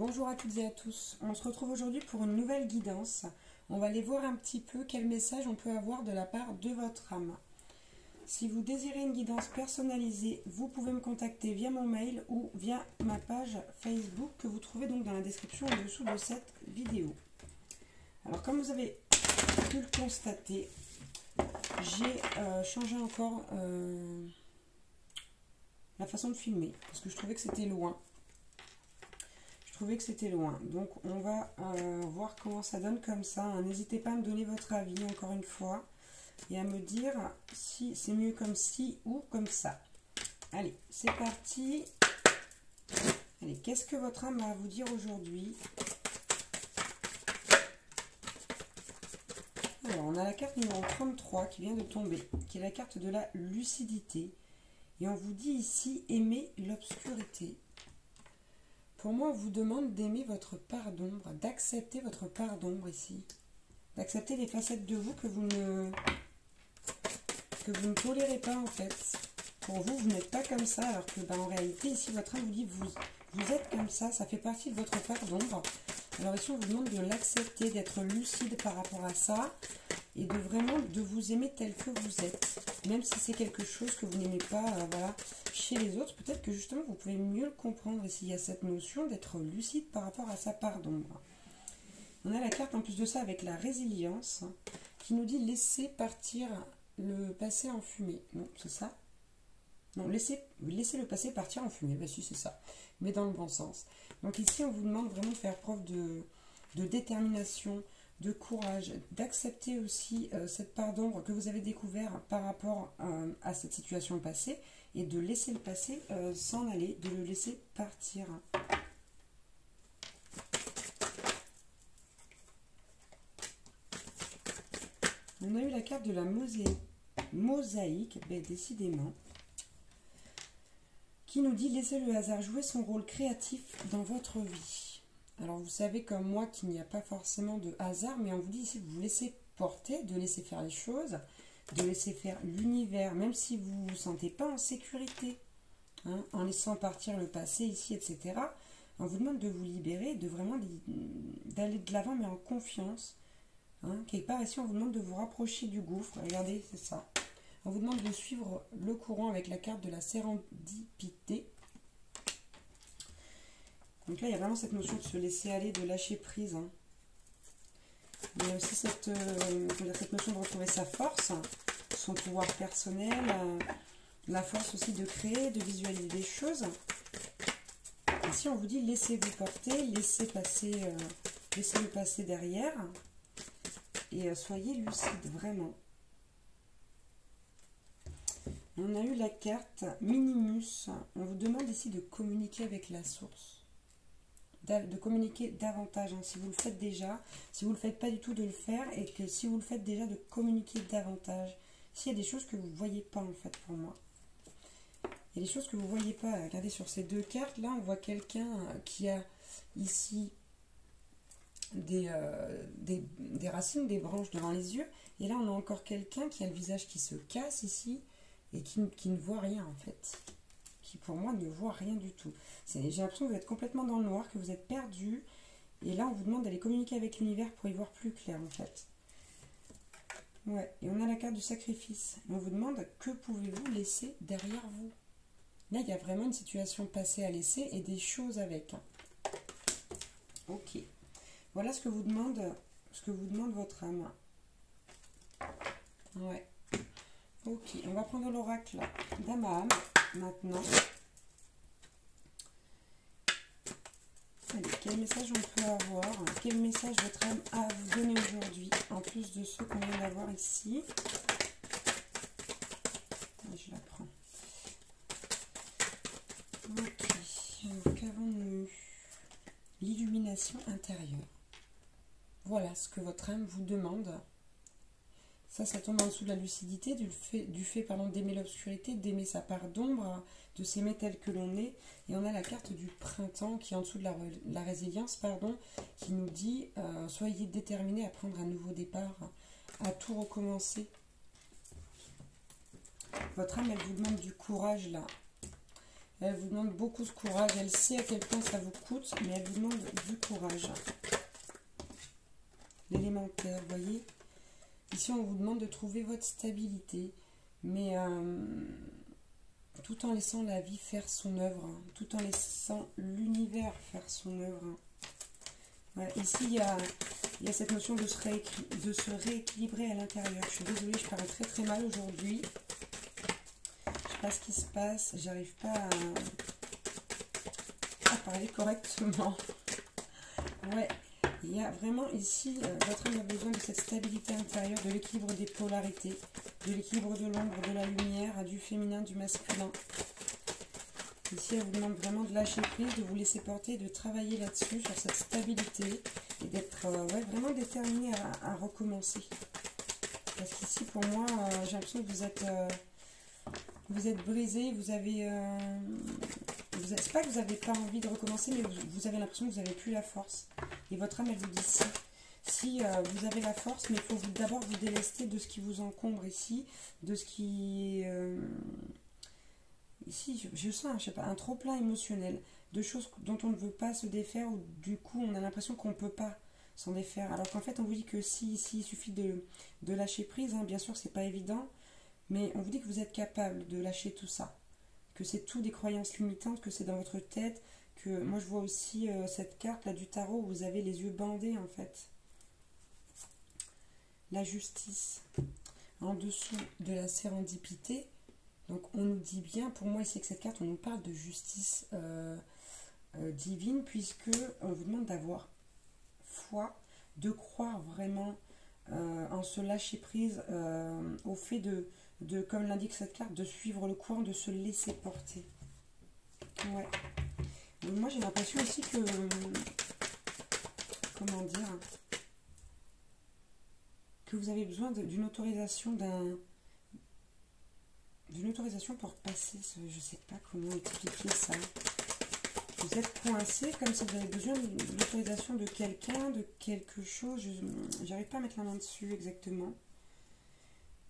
Bonjour à toutes et à tous, on se retrouve aujourd'hui pour une nouvelle guidance. On va aller voir un petit peu quel message on peut avoir de la part de votre âme. Si vous désirez une guidance personnalisée, vous pouvez me contacter via mon mail ou via ma page Facebook que vous trouvez donc dans la description en dessous de cette vidéo. Alors comme vous avez pu le constater, j'ai changé encore la façon de filmer parce que je trouvais que c'était loin. Donc on va voir comment ça donne comme ça. N'hésitez pas à me donner votre avis encore une fois et à me dire si c'est mieux comme ci ou comme ça. Allez, c'est parti. Allez, qu'est-ce que votre âme a à vous dire aujourd'hui? Alors, on a la carte numéro 33 qui vient de tomber, qui est la carte de la lucidité. Et on vous dit ici, aimer l'obscurité. Pour moi, on vous demande d'aimer votre part d'ombre, d'accepter votre part d'ombre ici. D'accepter les facettes de vous que vous ne tolérez pas en fait. Pour vous, vous n'êtes pas comme ça, alors que en réalité, ici, votre âme vous dit vous êtes comme ça, ça fait partie de votre part d'ombre. Alors ici, on vous demande de l'accepter, d'être lucide par rapport à ça, et de vraiment de vous aimer tel que vous êtes. Même si c'est quelque chose que vous n'aimez pas voilà, chez les autres, peut-être que justement, vous pouvez mieux le comprendre ici. Il y a cette notion d'être lucide par rapport à sa part d'ombre. On a la carte en plus de ça avec la résilience, qui nous dit laisser partir le passé en fumée. Non, c'est ça? Non, laissez le passé partir en fumée. Ben si, c'est ça. Mais dans le bon sens. Donc ici, on vous demande vraiment de faire preuve de détermination, de courage, d'accepter aussi cette part d'ombre que vous avez découvert par rapport à cette situation passée et de laisser le passé s'en aller, de le laisser partir. On a eu la carte de la mosaïque, ben, décidément, qui nous dit laissez le hasard jouer son rôle créatif dans votre vie. Alors vous savez comme moi qu'il n'y a pas forcément de hasard, mais on vous dit ici de vous laisser porter, de laisser faire les choses, de laisser faire l'univers, même si vous ne vous sentez pas en sécurité, hein, en laissant partir le passé ici, etc. On vous demande de vous libérer, de vraiment d'aller de l'avant, mais en confiance. Hein. Quelque part ici, on vous demande de vous rapprocher du gouffre. Regardez, c'est ça. On vous demande de suivre le courant avec la carte de la sérendipité. Donc là, il y a vraiment cette notion de se laisser aller, de lâcher prise. Hein. Il y a aussi cette notion de retrouver sa force, son pouvoir personnel, la force aussi de créer, de visualiser des choses. Ici, on vous dit laissez-vous porter, laissez le passer derrière et soyez lucide, vraiment. On a eu la carte Minimus. On vous demande ici de communiquer avec la source. De communiquer davantage. Hein, si vous le faites déjà, si vous ne le faites pas du tout, de le faire. Et que si vous le faites déjà, de communiquer davantage. S'il y a des choses que vous ne voyez pas en fait pour moi. Il y a des choses que vous ne voyez pas. Regardez sur ces deux cartes. Là, on voit quelqu'un qui a ici des racines, des branches devant les yeux. Et là, on a encore quelqu'un qui a le visage qui se casse ici. Et qui ne voit rien en fait, qui pour moi ne voit rien du tout. J'ai l'impression que vous êtes complètement dans le noir, que vous êtes perdu, et là on vous demande d'aller communiquer avec l'univers pour y voir plus clair en fait. Ouais, et on a la carte du sacrifice, et on vous demande que pouvez-vous laisser derrière vous. Là il y a vraiment une situation passée à laisser et des choses avec. Ok, voilà ce que vous demande votre âme. Ouais. Ok, on va prendre l'oracle d'Amaham maintenant. Allez, quel message on peut avoir? Quel message votre âme a à vous donner aujourd'hui, en plus de ceux qu'on vient d'avoir ici? Je la prends. Ok, alors qu'avons-nous? L'illumination intérieure. Voilà ce que votre âme vous demande. Ça tombe en dessous de la lucidité, du fait d'aimer l'obscurité, d'aimer sa part d'ombre, de s'aimer tel que l'on est. Et on a la carte du printemps qui est en dessous de la résilience, qui nous dit soyez déterminés à prendre un nouveau départ, à tout recommencer. Votre âme, elle vous demande du courage là. Elle vous demande beaucoup de courage. Elle sait à quel point ça vous coûte, mais elle vous demande du courage. L'élémentaire, vous voyez. Ici, on vous demande de trouver votre stabilité, mais tout en laissant la vie faire son œuvre, hein, tout en laissant l'univers faire son œuvre. Hein. Ouais, ici, il y a cette notion de se rééquilibrer à l'intérieur. Je suis désolée, je parle très très mal aujourd'hui. Je ne sais pas ce qui se passe. J'arrive pas à parler correctement. Ouais, il y a vraiment ici, votre âme a besoin de cette stabilité intérieure, de l'équilibre des polarités, de l'équilibre de l'ombre, de la lumière, du féminin, du masculin. Ici, elle vous demande vraiment de lâcher prise, de vous laisser porter, de travailler là-dessus, sur cette stabilité, et d'être ouais, vraiment déterminé à recommencer. Parce qu'ici, pour moi, j'ai l'impression que vous êtes brisé, vous avez... c'est pas que vous n'avez pas envie de recommencer, mais vous avez l'impression que vous n'avez plus la force. Et votre âme, elle vous dit si vous avez la force, mais il faut d'abord vous délester de ce qui vous encombre ici, de ce qui... ici, je sens, je sais pas, un trop-plein émotionnel, de choses dont on ne veut pas se défaire, ou du coup, on a l'impression qu'on ne peut pas s'en défaire. Alors qu'en fait, on vous dit que si il suffit de lâcher prise, hein, bien sûr, c'est pas évident, mais on vous dit que vous êtes capable de lâcher tout ça. Que c'est tout des croyances limitantes, que c'est dans votre tête, que moi je vois aussi cette carte là du tarot où vous avez les yeux bandés en fait. La justice en dessous de la sérendipité. Donc on nous dit bien, pour moi ici avec cette carte, on nous parle de justice divine, puisque on vous demande d'avoir foi, de croire vraiment en se lâcher prise au fait de, comme l'indique cette carte, de suivre le courant, de se laisser porter. Ouais. Donc moi j'ai l'impression aussi que, comment dire, que vous avez besoin d'une autorisation pour passer je sais pas comment expliquer ça. Vous êtes coincé comme si vous avez besoin de l'autorisation de quelqu'un, de quelque chose. J'arrive pas à mettre la main dessus exactement.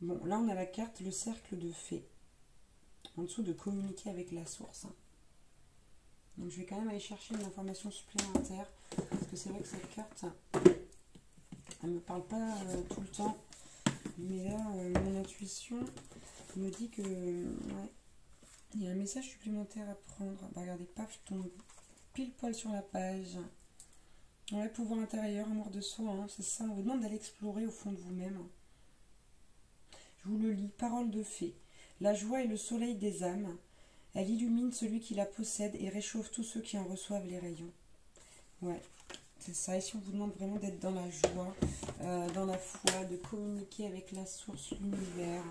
Bon, là on a la carte, le cercle de fées. En dessous, de communiquer avec la source. Donc je vais quand même aller chercher une information supplémentaire. Parce que c'est vrai que cette carte, elle me parle pas tout le temps. Mais là, mon intuition me dit que ouais, il y a un message supplémentaire à prendre. Bah, regardez, paf, je tombe pile poil sur la page. Ouais, pouvoir intérieur, amour de soi, hein, c'est ça. On vous demande d'aller explorer au fond de vous-même. Je vous le lis, parole de fée. La joie est le soleil des âmes. Elle illumine celui qui la possède et réchauffe tous ceux qui en reçoivent les rayons. Ouais, c'est ça. Ici, on vous demande vraiment d'être dans la joie, dans la foi, de communiquer avec la source, l'univers.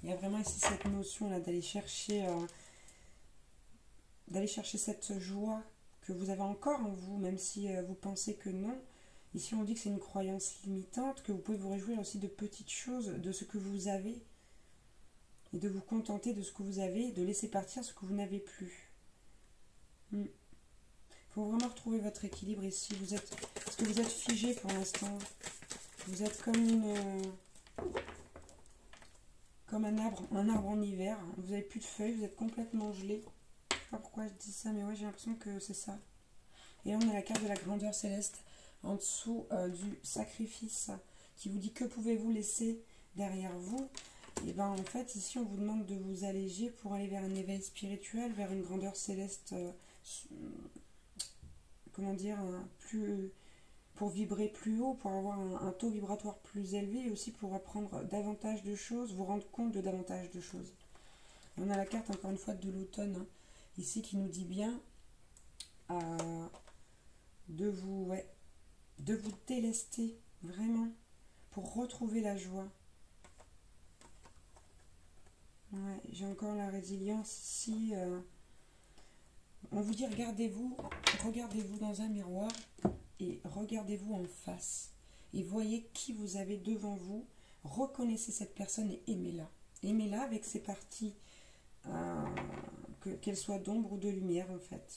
Il y a vraiment ici cette notion-là d'aller chercher cette joie que vous avez encore en vous, même si vous pensez que non. Ici, on dit que c'est une croyance limitante, que vous pouvez vous réjouir aussi de petites choses, de ce que vous avez, et de vous contenter de ce que vous avez, de laisser partir ce que vous n'avez plus. Il faut vraiment retrouver votre équilibre ici. Parce que vous êtes figé pour l'instant. Vous êtes comme un arbre en hiver. Vous n'avez plus de feuilles, vous êtes complètement gelé. Je ne sais pas pourquoi je dis ça, mais ouais, j'ai l'impression que c'est ça. Et là, on a la carte de la grandeur céleste en dessous du sacrifice qui vous dit que pouvez-vous laisser derrière vous. Et bien en fait, ici, on vous demande de vous alléger pour aller vers un éveil spirituel, vers une grandeur céleste, comment dire, pour vibrer plus haut, pour avoir un taux vibratoire plus élevé, et aussi pour apprendre davantage de choses, vous rendre compte de davantage de choses. On a la carte, encore une fois, de l'automne, hein, ici, qui nous dit bien de vous délester, vraiment, pour retrouver la joie. Ouais, j'ai encore la résilience ici. On vous dit, regardez-vous dans un miroir et regardez-vous en face. Et voyez qui vous avez devant vous. Reconnaissez cette personne et aimez-la. Aimez-la avec ses parties, qu'elles soient d'ombre ou de lumière en fait.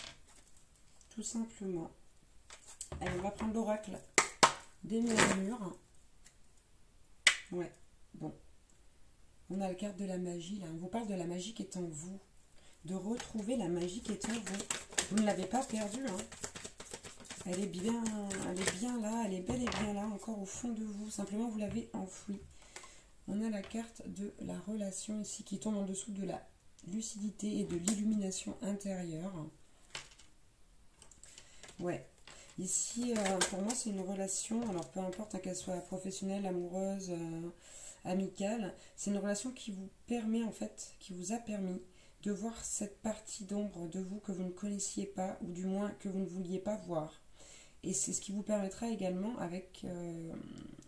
Tout simplement. Allez, on va prendre l'oracle des murmures. Ouais, bon. On a la carte de la magie, là. On vous parle de la magie qui est en vous. de retrouver la magie qui est en vous. Vous ne l'avez pas perdue, hein. Elle est bien là, elle est bel et bien là, encore au fond de vous. Simplement, vous l'avez enfouie. On a la carte de la relation ici qui tombe en dessous de la lucidité et de l'illumination intérieure. Ouais. Ici, pour moi, c'est une relation, alors peu importe qu'elle soit professionnelle, amoureuse, amicale, c'est une relation qui vous permet, en fait, qui vous a permis de voir cette partie d'ombre de vous que vous ne connaissiez pas, ou du moins que vous ne vouliez pas voir. Et c'est ce qui vous permettra également, avec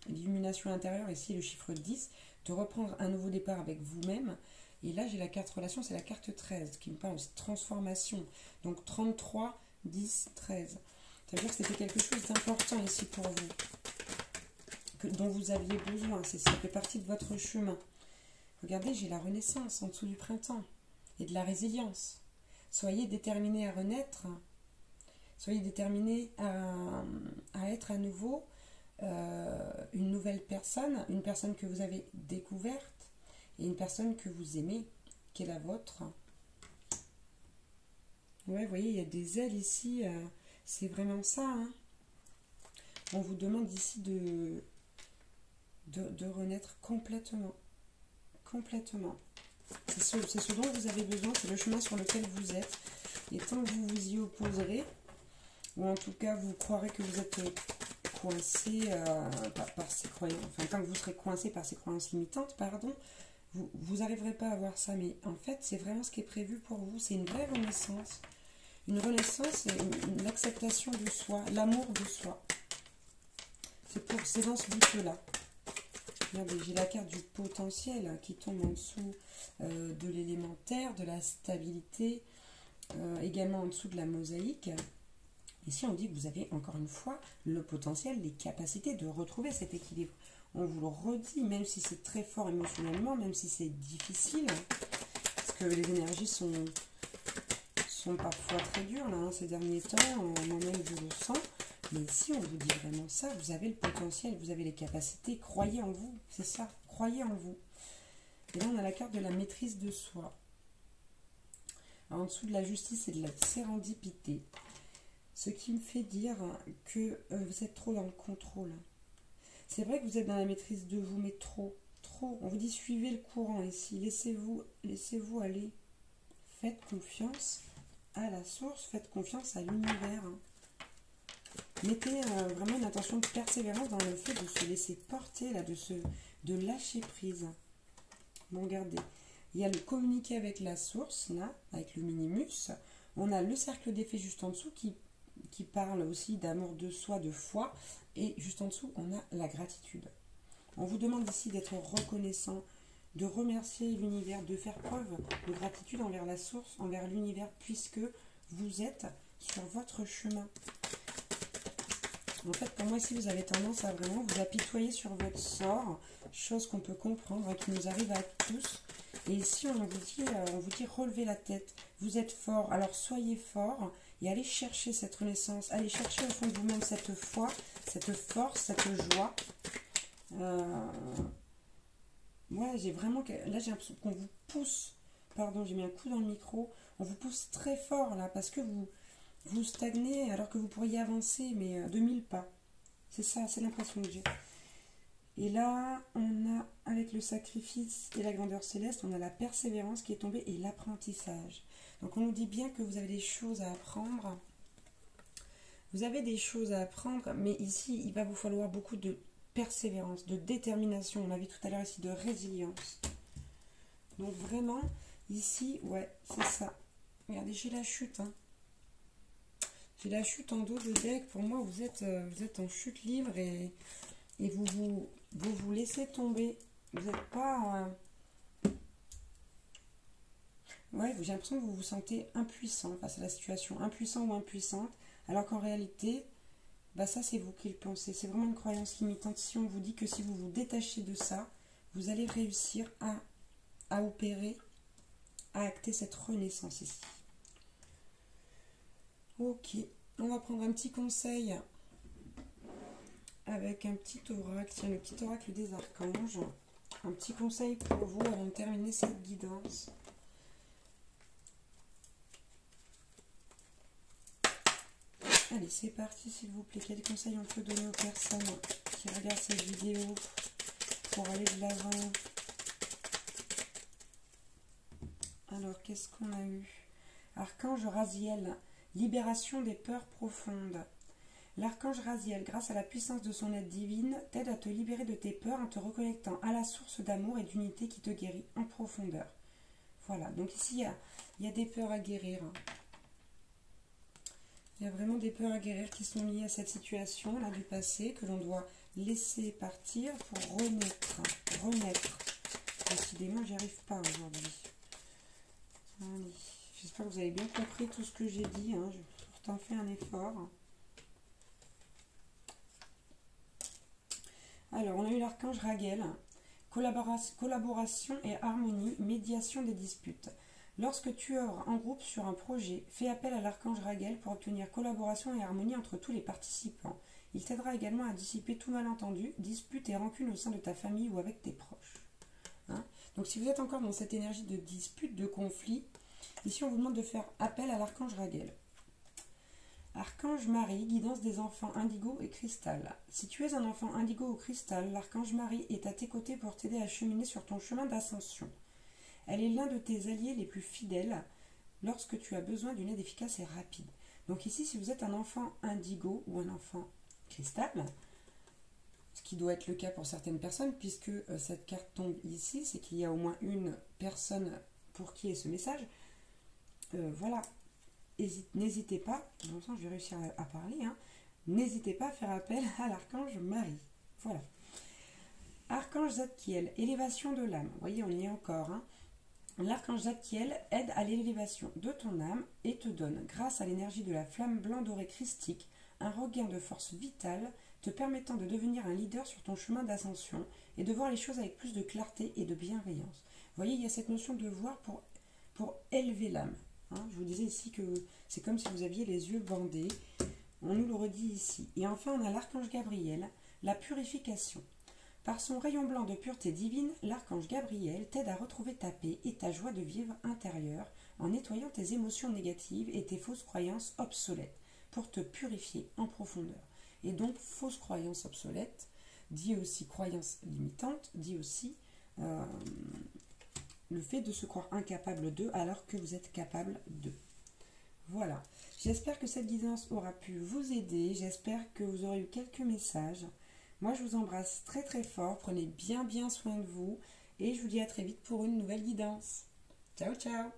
l'illumination intérieure, ici le chiffre 10, de reprendre un nouveau départ avec vous-même. Et là, j'ai la carte relation, c'est la carte 13, qui me parle de transformation. Donc 33, 10, 13. Ça veut dire que c'était quelque chose d'important ici pour vous, dont vous aviez besoin. Ça fait partie de votre chemin. Regardez, j'ai la renaissance en dessous du printemps et de la résilience. Soyez déterminés à renaître. Soyez déterminés à être à nouveau une nouvelle personne, une personne que vous avez découverte et une personne que vous aimez, qui est la vôtre. Ouais, vous voyez, il y a des ailes ici. C'est vraiment ça, hein. On vous demande ici de renaître complètement. Complètement. C'est ce dont vous avez besoin, c'est le chemin sur lequel vous êtes. Et tant que vous vous y opposerez, ou en tout cas vous croirez que vous êtes coincé par ces croyances, enfin tant que vous serez coincé par ces croyances limitantes, pardon, vous n'arriverez pas à voir ça. Mais en fait, c'est vraiment ce qui est prévu pour vous. C'est une vraie renaissance. Une renaissance, c'est une acceptation de soi, l'amour de soi. C'est dans ce but-là. Regardez, j'ai la carte du potentiel qui tombe en dessous de l'élémentaire, de la stabilité, également en dessous de la mosaïque. Ici, on dit que vous avez encore une fois le potentiel, les capacités de retrouver cet équilibre. On vous le redit, même si c'est très fort émotionnellement, même si c'est difficile, parce que les énergies sont parfois très dures là, hein, ces derniers temps, moi-même je le sens. Mais ici, on vous dit vraiment ça, vous avez le potentiel, vous avez les capacités, croyez en vous, c'est ça, croyez en vous. Et là, on a la carte de la maîtrise de soi. En dessous de la justice et de la sérendipité. Ce qui me fait dire que vous êtes trop dans le contrôle. C'est vrai que vous êtes dans la maîtrise de vous, mais trop. On vous dit suivez le courant ici, laissez-vous aller. Faites confiance à la source, faites confiance à l'univers. Mettez vraiment une attention de persévérance dans le fait de se laisser porter, là, de lâcher prise. Bon, regardez, il y a le communiquer avec la source, là, avec le minimus. On a le cercle d'effet juste en dessous qui parle aussi d'amour de soi, de foi. Et juste en dessous, on a la gratitude. On vous demande ici d'être reconnaissant, de remercier l'univers, de faire preuve de gratitude envers la source, envers l'univers, puisque vous êtes sur votre chemin. En fait, pour moi, ici, vous avez tendance à vraiment vous apitoyer sur votre sort, chose qu'on peut comprendre, qui nous arrive à tous. Et ici, on vous dit relevez la tête. Vous êtes fort, alors soyez fort et allez chercher cette renaissance. Allez chercher au fond de vous-même cette foi, cette force, cette joie. Ouais, j'ai vraiment... Là, j'ai l'impression qu'on vous pousse. Pardon, j'ai mis un coup dans le micro. On vous pousse très fort, là, parce que vous stagnez alors que vous pourriez avancer, mais de 1000 pas. C'est ça, c'est l'impression que j'ai. Et là, on a, avec le sacrifice et la grandeur céleste, on a la persévérance qui est tombée et l'apprentissage. Donc on nous dit bien que vous avez des choses à apprendre. Vous avez des choses à apprendre, mais ici, il va vous falloir beaucoup de persévérance, de détermination. On a vu tout à l'heure ici de résilience. Donc vraiment, ici, ouais, c'est ça. Regardez, j'ai la chute, hein. J'ai la chute en dos de deck. Pour moi, vous êtes en chute libre et vous laissez tomber. Vous n'êtes pas... Ouais, j'ai l'impression que vous vous sentez impuissant face à la situation. Impuissant ou impuissante. Alors qu'en réalité, bah ça, c'est vous qui le pensez. C'est vraiment une croyance limitante. Si on vous dit que si vous vous détachez de ça, vous allez réussir à opérer, à acter cette renaissance ici. Ok, on va prendre un petit conseil avec un petit oracle, tiens, le petit oracle des archanges. Un petit conseil pour vous avant de terminer cette guidance. Allez, c'est parti, s'il vous plaît. Quels conseils on peut donner aux personnes qui regardent cette vidéo pour aller de l'avant? Alors, qu'est-ce qu'on a eu? Archange Raziel, libération des peurs profondes. L'archange Raziel, grâce à la puissance de son aide divine, t'aide à te libérer de tes peurs en te reconnectant à la source d'amour et d'unité qui te guérit en profondeur. Voilà, donc ici, il y a des peurs à guérir. Il y a vraiment des peurs à guérir qui sont liées à cette situation là du passé que l'on doit laisser partir pour renaître. Décidément, j'y arrive pas aujourd'hui. Allez, j'espère que vous avez bien compris tout ce que j'ai dit. Hein. J'ai pourtant fait un effort. Alors, on a eu l'archange Raguel. Collaboration et harmonie, médiation des disputes. Lorsque tu œuvres en groupe sur un projet, fais appel à l'archange Raguel pour obtenir collaboration et harmonie entre tous les participants. Il t'aidera également à dissiper tout malentendu, disputes et rancunes au sein de ta famille ou avec tes proches. Hein? Donc si vous êtes encore dans cette énergie de dispute, de conflit, ici on vous demande de faire appel à l'archange Raguel. Archange Marie, guidance des enfants indigo et cristal. Si tu es un enfant indigo ou cristal, l'archange Marie est à tes côtés pour t'aider à cheminer sur ton chemin d'ascension. Elle est l'un de tes alliés les plus fidèles lorsque tu as besoin d'une aide efficace et rapide. Donc ici, si vous êtes un enfant indigo ou un enfant cristal, ce qui doit être le cas pour certaines personnes, puisque cette carte tombe ici, c'est qu'il y a au moins une personne pour qui est ce message. Voilà. N'hésitez pas, dans le sens je vais réussir à parler, hein, n'hésitez pas à faire appel à l'archange Marie. Voilà. Archange Zadkiel, élévation de l'âme. Vous voyez, on y est encore. Hein. L'archange Zadkiel aide à l'élévation de ton âme et te donne, grâce à l'énergie de la flamme blanc dorée christique, un regain de force vitale te permettant de devenir un leader sur ton chemin d'ascension et de voir les choses avec plus de clarté et de bienveillance. Vous voyez, il y a cette notion de voir pour élever l'âme. Hein, je vous disais ici que c'est comme si vous aviez les yeux bandés. On nous le redit ici. Et enfin, on a l'archange Gabriel, la purification. Par son rayon blanc de pureté divine, l'archange Gabriel t'aide à retrouver ta paix et ta joie de vivre intérieure en nettoyant tes émotions négatives et tes fausses croyances obsolètes pour te purifier en profondeur. Et donc, fausses croyances obsolètes, dit aussi croyances limitantes, dit aussi le fait de se croire incapable d'eux alors que vous êtes capable d'eux. Voilà. J'espère que cette guidance aura pu vous aider. J'espère que vous aurez eu quelques messages. Moi, je vous embrasse très très fort. Prenez bien soin de vous. Et je vous dis à très vite pour une nouvelle guidance. Ciao, ciao!